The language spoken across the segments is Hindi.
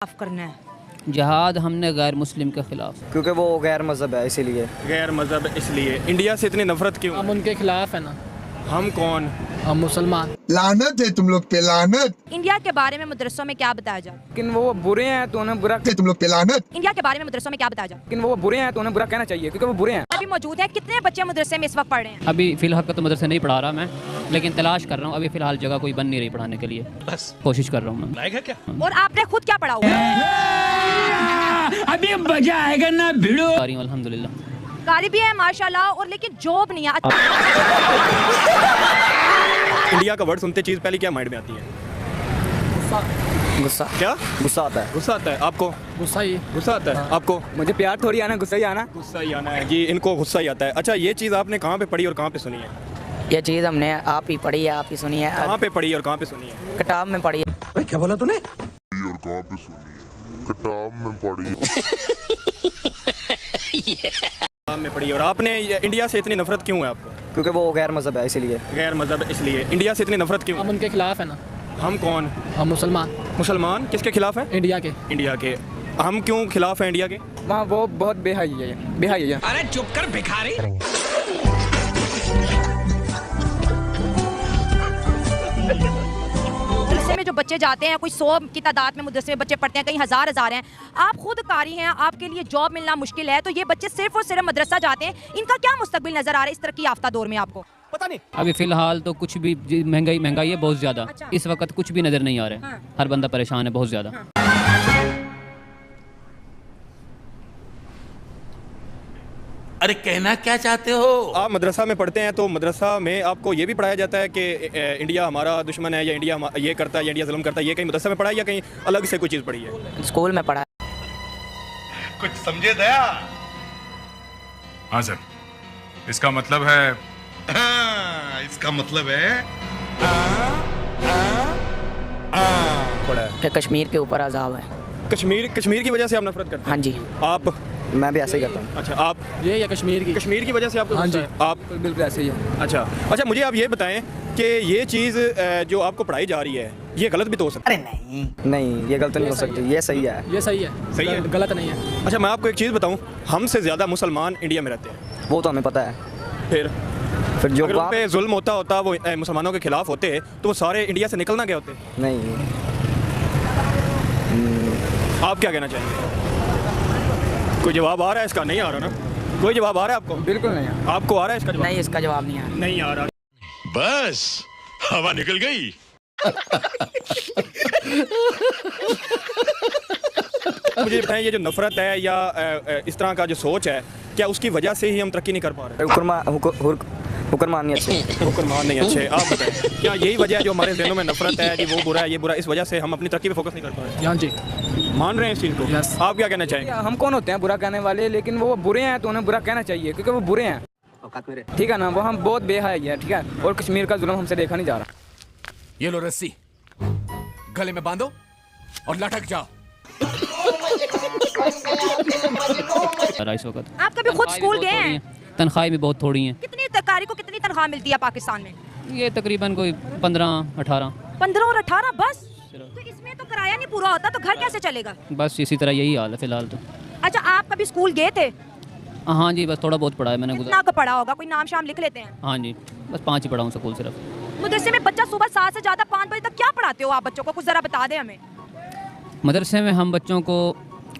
माफ करना है। जहाद हमने गैर मुस्लिम के खिलाफ, क्योंकि वो गैर मज़हब है, इसीलिए। गैर मज़हब इसलिए। इंडिया से इतनी नफरत क्यों? हम उनके खिलाफ है ना। हम कौन? हम मुसलमान। लानत है तुम लोग पे, लानत। इंडिया के बारे में मदरसों में क्या बताया जाए? लेकिन वो बुरे हैं तो उन्हें बुरा, तुम लोग पे लानत। इंडिया के बारे में मदरसों में क्या बताया जाए? लेकिन वो बुरे हैं तो उन्हें बुरा कहना चाहिए क्योंकि वो बुरे हैं। अभी मौजूद है, कितने बच्चे मदरसे में इस वक्त पढ़ रहे हैं? अभी फ़िलहाल तो मदरसे नहीं पढ़ा रहा मैं, लेकिन तलाश कर रहा हूँ। अभी फ़िलहाल जगह कोई बन नहीं रही पढ़ाने के लिए, बस कोशिश कर रहा हूँ मैं। और आपने खुद क्या पढ़ा हुआ? अभी मजा आएगा ना भिड़ो। अल्हम्दुलिल्लाह। कारी भी है माशाल्लाह, और लेकिन जॉब नहीं है। इंडिया का वर्ड सुनते चीज़ पहले क्या माइंड में आती है? गुस्सा। क्या? गुस्सा आता है। गुस्सा आता है आपको? गुस्सा ही। गुस्सा आता है आपको? मुझे प्यार थोड़ी आना, गुस्सा ही आना। गुस्सा ही आना है जी, इनको गुस्सा ही आता है। अच्छा, ये चीज़ आपने कहाँ पे पढ़ी और कहाँ पे सुनी है? ये चीज़ हमने आप ही पढ़ी है, आप ही सुनी है। कहाँ पे पढ़ी और कहाँ पे सुनी है? किताब में पढ़ी है। क्या बोला तूने? और कहाँ पे सुनी है? किताब में पढ़ी। किताब में पढ़ी। और आपने इंडिया से इतनी नफरत क्यों है आपको? क्योंकि वो गैर मज़हब है, इसीलिए। गैर मज़हब इसलिए। इंडिया से इतनी नफरत क्यों? हम उनके खिलाफ है ना। हम कौन? हम मुसलमान। मुसलमान किसके खिलाफ है? इंडिया के। इंडिया के। हम क्यों खिलाफ हैं इंडिया के? वहाँ वो बहुत बेहाई है, बेहाई है। अरे चुप कर भिखारी। मदरसे में जो बच्चे जाते हैं, कोई 100 की तादाद में मदरसे में बच्चे पढ़ते हैं, कहीं हजार हैं। आप खुद कारी हैं, आपके लिए जॉब मिलना मुश्किल है, तो ये बच्चे सिर्फ और सिर्फ मदरसा जाते हैं, इनका क्या मुस्तकबिल नजर आ रहा है इस तरक्की याफ्ता दौर में आपको? पता नहीं। अभी फ़िलहाल तो कुछ भी महंगाई है बहुत ज़्यादा। अच्छा। इस वक्त कुछ भी नज़र नहीं आ रहा है। हाँ। हर बंदा परेशान है बहुत ज़्यादा। अरे कहना क्या चाहते हो? आप मदरसा में पढ़ते हैं तो मदरसा में आपको ये भी पढ़ाया जाता है कि इंडिया हमारा दुश्मन है, या इंडिया ये करता है, या इंडिया जुल्म करता है। ये कहीं मदरसा में पढ़ा है या कहीं अलग से कोई चीज़ पढ़ी है? स्कूल में पढ़ा। कुछ समझे दया? हाँ सर, इसका मतलब है इसका मतलब है पढ़ा है। कि कश्मीर के ऊपर अजाब है। कश्मीर की वजह से आप नफरत करते हैं? हाँ जी। आप? मैं भी ऐसे ही करता हूँ। अच्छा, आप? ये या कश्मीर की वजह से आपको हाँ गुस्सा जी। है? आप? बिल्कुल ऐसे ही है। अच्छा, मुझे आप ये बताएं कि ये चीज़ जो आपको पढ़ाई जा रही है, ये गलत भी तो हो सकती है? नहीं, ये गलत नहीं हो सकती, ये सही है। ये सही है। सही है? गलत नहीं है। अच्छा, मैं आपको एक चीज़ बताऊं, हमसे ज़्यादा मुसलमान इंडिया में रहते हैं। वो तो हमें पता है। फिर जो अगर उन पे जुल्म होता वो मुसलमानों के खिलाफ होते तो वो सारे इंडिया से निकलना क्या होते? नहीं। आप क्या कहना चाहेंगे? कोई जवाब आ रहा है इसका? नहीं आ रहा ना? कोई जवाब आ रहा है आपको? बिल्कुल नहीं है। आपको आ रहा है इसका जवाब? नहीं, इसका जवाब नहीं है। नहीं आ रहा। बस हवा निकल गई। मुझे बताएं, ये जो नफरत है या इस तरह का जो सोच है, क्या उसकी वजह से ही हम तरक्की नहीं कर पा रहे? हुक्मरान नहीं अच्छे। हुक्मरान नहीं अच्छे। आप बताएं, क्या यही वजह है जो हमारे ज़हनों में नफरत है कि वो बुरा है, ये बुरा, इस वजह से हम अपनी तरक्की पे फोकस नहीं कर पा रहे? हाँ जी। मान रहे हैं इस चीज़ को? Yes. आप क्या कहना चाहेंगे? हम कौन होते हैं बुरा कहने वाले, लेकिन वो बुरे हैं तो उन्हें बुरा कहना चाहिए क्योंकि वो बुरे हैं। ठीक है ना? वो हम बहुत बेहाई है, ठीक है। और कश्मीर का जुल्म हमसे देखा नहीं जा रहा। ये लो रस्सी, गले में बांधो और लटक जाओ। इस वक्त आप कभी खुद स्कूल गए हैं? तनख्वाहें भी बहुत थोड़ी हैं। कितनी कारी को कितनी तनख्वाह मिलती है पाकिस्तान में? ये तकरीबन कोई 15-18। 15 और 18 बस? तो इसमें तो किराया नहीं पूरा होता, तो घर कैसे चलेगा? बस इसी तरह यही हाल है फ़िलहाल तो। अच्छा, आप कभी स्कूल गए थे? हाँ जी, बस थोड़ा बहुत पढ़ा है मैंने। कितना का पढ़ा होगा? कोई नाम शाम लिख लेते हैं? हाँ जी, बस 5 ही पढ़ा हूँ स्कूल सिर्फ। मदरसे में बच्चा सुबह 7 से ज़्यादा 5 बजे तक क्या पढ़ाते हो आप बच्चों को? कुछ ज़रा बता दें हमें। मदरसे में हम बच्चों को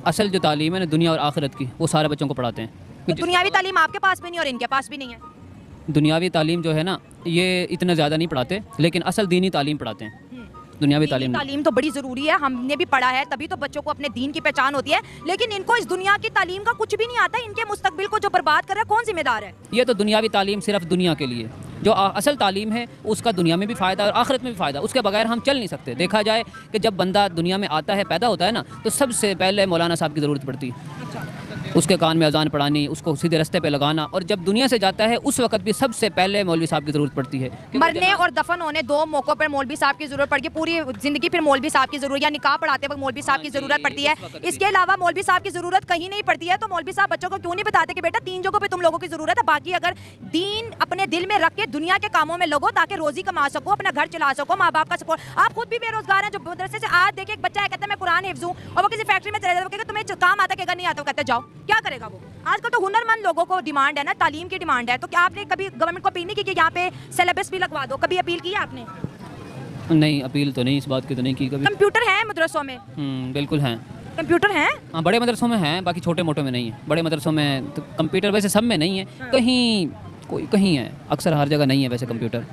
असल जो तालीम है ना दुनिया और आखिरत की, वो सारे बच्चों को पढ़ाते हैं। तो दुनियावी तालीम आपके पास भी नहीं और इनके पास भी नहीं है। दुनियावी तालीम जो है ना, ये इतना ज़्यादा नहीं पढ़ाते, लेकिन असल दीनी तालीम पढ़ाते हैं। दुनियावी तालीम तालीम तो बड़ी ज़रूरी है, हमने भी पढ़ा है, तभी तो बच्चों को अपने दीन की पहचान होती है। लेकिन इनको इस दुनिया की तालीम का कुछ भी नहीं आता। इनके मुस्तकबिल को जो बर्बाद कर रहा है, कौन जिम्मेदार है? ये तो दुनियावी तालीम सिर्फ दुनिया के लिए, जो असल तालीम है उसका दुनिया में भी फ़ायदा और आखिरत में भी फ़ायदा। उसके बगैर हम चल नहीं सकते। देखा जाए कि जब बंदा दुनिया में आता है, पैदा होता है ना, तो सबसे पहले मौलाना साहब की ज़रूरत पड़ती है। उसके कान में अजान पढ़ानी, उसको सीधे रास्ते पे लगाना, और जब दुनिया से जाता है उस वक्त भी सबसे पहले मौलवी साहब की ज़रूरत पड़ती है। मरने और दफन होने दो मौक़ों पर मौलवी साहब की ज़रूरत पड़ती है, पूरी ज़िंदगी फिर मौलवी साहब की ज़रूरत, या निकाह पढ़ाते वक्त मौलवी साहब की ज़रूरत पड़ती है। इसके अलावा मौलवी साहब की ज़रूरत कहीं नहीं पड़ती है। तो मौलवी साहब बच्चों को क्यों नहीं बताते कि बेटा 3 जगहों पे तुम लोगों की ज़रूरत है, बाकी अगर दीन अपने दिल में रख के दुनिया के कामों में लगो ताकि रोज़ी कमा सको, अपना घर चला सको, माँ बाप का सपोर्ट। आप खुद भी बेरोजगार हैं, जो मदरसे से आज देखिए एक बच्चा है कहता है मैं कुरान हिफ्ज़ हूँ, और वो किसी फैक्ट्री में चले जाता है, तुम्हें काम आता है कि नहीं आता, कहते जाओ, क्या करेगा वो? आजकल तो हुनरमंद लोगों को डिमांड है ना, तालीम की डिमांड है। तो क्या आपने कभी गवर्नमेंट को अपील नहीं की कि यहाँ पे सिलेबस भी लगवा दो? कभी अपील की है आपने? नहीं, अपील तो नहीं, इस बात की तो नहीं की कभी। कंप्यूटर है मदरसों में? बिल्कुल हैं। कंप्यूटर हैं? हाँ, बड़े मदरसों में हैं, बाकी छोटे मोटे में नहीं है। बड़े मदरसों में तो कंप्यूटर वैसे सब में नहीं है, कहीं है, अक्सर हर जगह नहीं है वैसे कंप्यूटर।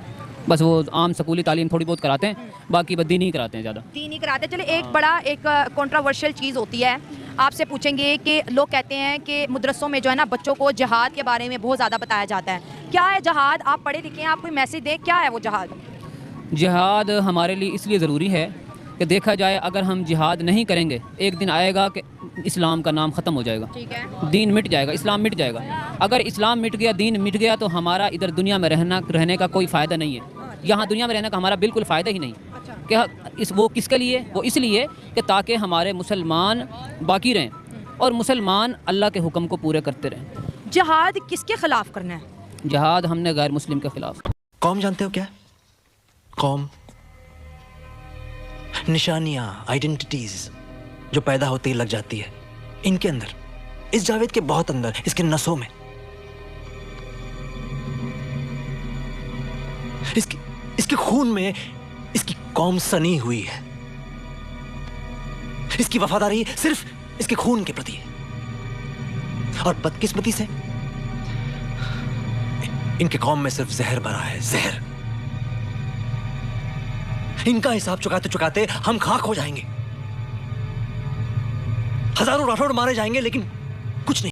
बस वो आम स्कूली तालीम थोड़ी बहुत कराते हैं, बाकी बस दीनी कराते हैं ज़्यादा। दीनी कराते हैं। चलिए, एक बड़ा एक कंट्रोवर्शियल चीज़ होती है, आपसे पूछेंगे कि लोग कहते हैं कि मदरसों में जो है ना बच्चों को जहाद के बारे में बहुत ज़्यादा बताया जाता है। क्या है जहाद? आप पढ़े लिखे हैं, आप कोई मैसेज दें, क्या है वो जहाद? जिहाद हमारे लिए इसलिए ज़रूरी है कि देखा जाए अगर हम जिहाद नहीं करेंगे एक दिन आएगा कि इस्लाम का नाम ख़त्म हो जाएगा, ठीक है, दीन मिट जाएगा, इस्लाम मिट जाएगा। अगर इस्लाम मिट गया, दीन मिट गया, तो हमारा इधर दुनिया में रहने का कोई फ़ायदा नहीं है। यहाँ दुनिया में रहने का हमारा बिल्कुल फ़ायदा ही नहीं। क्या वो किसके लिए? वो इसलिए कि ताकि हमारे मुसलमान बाकी रहें और मुसलमान अल्लाह के हुक्म को पूरे करते रहें। जहाद किसके खिलाफ करना है? जहाद हमने गैर मुस्लिम के ख़िलाफ़। कौम जानते हो क्या? कौम, निशानियां, आइडेंटिटीज जो पैदा होते ही लग जाती है इनके अंदर, इस जावेद के बहुत अंदर, इसके नसों में, इसके खून में इसकी कौम सनी हुई है। इसकी वफादारी सिर्फ इसके खून के प्रति है, और बदकिस्मती से इनके कौम में सिर्फ जहर भरा है, जहर। इनका हिसाब चुकाते चुकाते हम खाक हो जाएंगे। हजारों राठौड़ मारे जाएंगे, लेकिन कुछ नहीं।